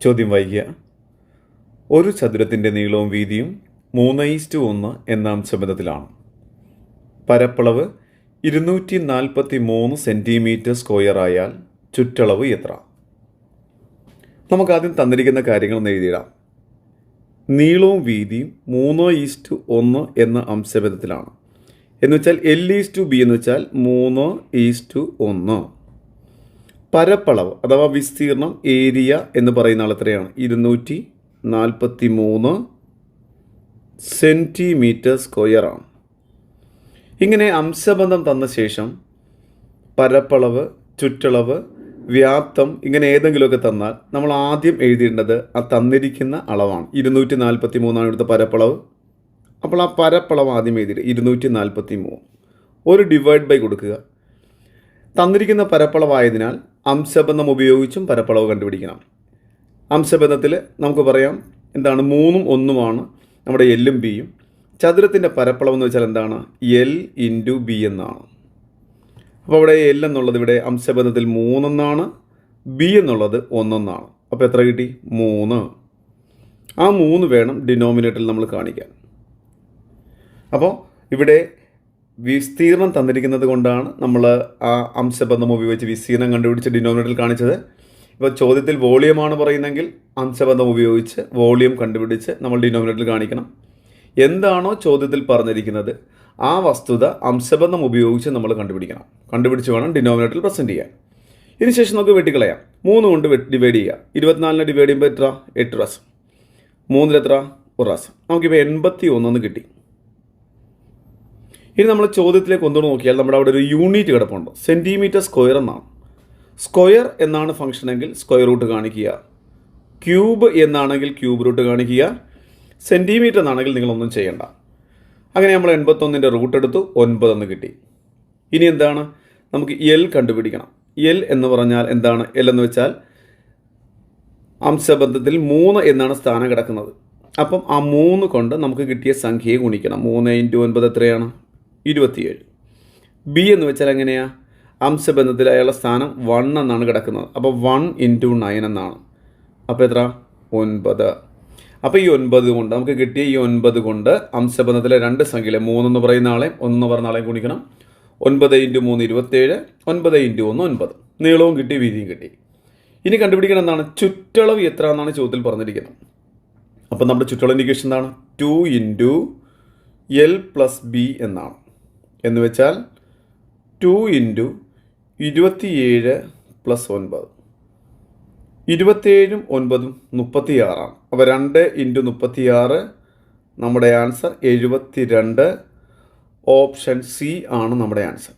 ചോദ്യം വായിക്കുക. ഒരു ചതുരത്തിൻ്റെ നീളവും വീതിയും 3:1 എന്ന അംശബന്ധത്തിലാണ്. പരപ്പളവ് 243 സെൻറ്റിമീറ്റർ സ്ക്വയർ ആയാൽ ചുറ്റളവ് എത്ര? നമുക്കാദ്യം തന്നിരിക്കുന്ന കാര്യങ്ങളൊന്ന് എഴുതിയിടാം. നീളവും വീതിയും 3:1 എന്ന അംശബന്ധത്തിലാണ്. എന്ന് വെച്ചാൽ L:B എന്ന് വെച്ചാൽ 3:1. പരപ്പളവ് അഥവാ വിസ്തീർണം ഏരിയ എന്ന് പറയുന്ന ആൾ എത്രയാണ്? 243 സെൻറ്റിമീറ്റർ സ്ക്വയർ ആണ്. ഇങ്ങനെ അംശബന്ധം തന്ന ശേഷം പരപ്പളവ്, ചുറ്റളവ്, വ്യാപ്തം ഇങ്ങനെ ഏതെങ്കിലുമൊക്കെ തന്നാൽ നമ്മൾ ആദ്യം എഴുതേണ്ടത് ആ തന്നിരിക്കുന്ന അളവാണ്. 243 ഇവിടുത്തെ പരപ്പളവ്. അപ്പോൾ ആ പരപ്പളവ് ആദ്യം എഴുതിയിട്ട് 243 ഒരു ഡിവൈഡ് ബൈ കൊടുക്കുക. തന്നിരിക്കുന്ന പരപ്പളവായതിനാൽ അംശബന്ധം ഉപയോഗിച്ചും പരപ്പളവ് കണ്ടുപിടിക്കണം. അംശബന്ധത്തിൽ നമുക്ക് പറയാം എന്താണ്? 3ഉം 1ഉമാണ് നമ്മുടെ എല്ലും ബിയും. ചതുരത്തിൻ്റെ പരപ്പളവ് എന്ന് വെച്ചാൽ എന്താണ്? L/B എന്നാണ്. അപ്പോൾ ഇവിടെ L എന്നുള്ളത് ഇവിടെ അംശബന്ധത്തിൽ 3 എന്നാണ്, B എന്നുള്ളത് 1 എന്നാണ്. അപ്പോൾ എത്ര കിട്ടി? 3. ആ 3 വേണം ഡിനോമിനേറ്ററിൽ നമ്മൾ കാണിക്കാൻ. അപ്പോൾ ഇവിടെ വിസ്തീർണം തന്നിരിക്കുന്നത് കൊണ്ടാണ് നമ്മൾ ആ അംശബന്ധം ഉപയോഗിച്ച് വിസ്തീർണം കണ്ടുപിടിച്ച് ഡിനോമിനേറ്ററിൽ കാണിച്ചത്. ഇപ്പോൾ ചോദ്യത്തിൽ വോളിയമാണ് പറയുന്നതെങ്കിൽ അംശബന്ധം ഉപയോഗിച്ച് വോളിയം കണ്ടുപിടിച്ച് നമ്മൾ ഡിനോമിനേറ്ററിൽ കാണിക്കണം. എന്താണോ ചോദ്യത്തിൽ പറഞ്ഞിരിക്കുന്നത് ആ വസ്തുത അംശബന്ധം ഉപയോഗിച്ച് നമ്മൾ കണ്ടുപിടിക്കണം. കണ്ടുപിടിച്ച് വേണം ഡിനോമിനേറ്ററിൽ പ്രസൻറ്റ് ചെയ്യാൻ. ഇതിനുശേഷം നമുക്ക് വെട്ടിക്കളയാം. 3 കൊണ്ട് ഡിവൈഡ് ചെയ്യുക. 24 ഡിവൈഡ് ചെയ്യുമ്പോൾ എത്ര? 8 പ്രാവശ്യം. 3 എത്ര? 1 പ്രാവശ്യം. നമുക്കിപ്പോൾ 81 കിട്ടി. ഇനി നമ്മൾ ചോദ്യത്തിലേക്ക് ഒന്നുകൂടെ നോക്കിയാൽ നമ്മുടെ അവിടെ ഒരു യൂണിറ്റ് കിടപ്പുണ്ട്. സെൻറ്റിമീറ്റർ സ്ക്വയർ എന്നാണ്. സ്ക്വയർ എന്നാണ് ഫംഗ്ഷനെങ്കിൽ സ്ക്വയർ റൂട്ട് കാണിക്കുക. ക്യൂബ് എന്നാണെങ്കിൽ ക്യൂബ് റൂട്ട് കാണിക്കുക. സെൻറ്റിമീറ്റർ എന്നാണെങ്കിൽ നിങ്ങളൊന്നും ചെയ്യണ്ട. അങ്ങനെ നമ്മൾ 81ൻ്റെ റൂട്ട് എടുത്തു, 9 എന്ന് കിട്ടി. ഇനി എന്താണ്? നമുക്ക് L കണ്ടുപിടിക്കണം. L എന്ന് പറഞ്ഞാൽ എന്താണ്? L എന്ന് വെച്ചാൽ അംശബന്ധത്തിൽ 3 എന്നാണ് സ്ഥാനം കിടക്കുന്നത്. അപ്പം ആ 3 കൊണ്ട് നമുക്ക് കിട്ടിയ സംഖ്യയെ ഗുണിക്കണം. 3 × 9 എത്രയാണ്? 27. B എന്ന് വെച്ചാൽ എങ്ങനെയാണ്? അംശബന്ധത്തിൽ അയാളുടെ സ്ഥാനം 1 എന്നാണ് കിടക്കുന്നത്. അപ്പോൾ 1 × 9 എന്നാണ്. അപ്പോൾ എത്ര? 9. അപ്പോൾ ഈ 9 കൊണ്ട് നമുക്ക് കിട്ടിയ ഈ 9 കൊണ്ട് അംശബന്ധത്തിലെ 2 സംഖ്യയിലെ 3 എന്ന് പറയുന്ന ആളെയും 1 എന്ന് പറയുന്ന ആളെയും ഗുണിക്കണം. 9 × 3 27, 9 × 1 9. നീളവും കിട്ടി, വീതിയും കിട്ടി. ഇനി കണ്ടുപിടിക്കണം എന്താണ്? ചുറ്റളവ് എത്ര എന്നാണ് ചോദ്യത്തിൽ പറഞ്ഞിരിക്കുന്നത്. അപ്പോൾ നമ്മുടെ ചുറ്റളവ് ഇൻഡിക്കേഷൻ എന്താണ്? 2 × L+B എന്നാണ്. എന്ന് വെച്ചാൽ 2 × 27 + 9. 27ഉം 9ഉം 36ആണ്. അപ്പോൾ 2 × 36 നമ്മുടെ ആൻസർ 72. ഓപ്ഷൻ സി ആണ് നമ്മുടെ ആൻസർ.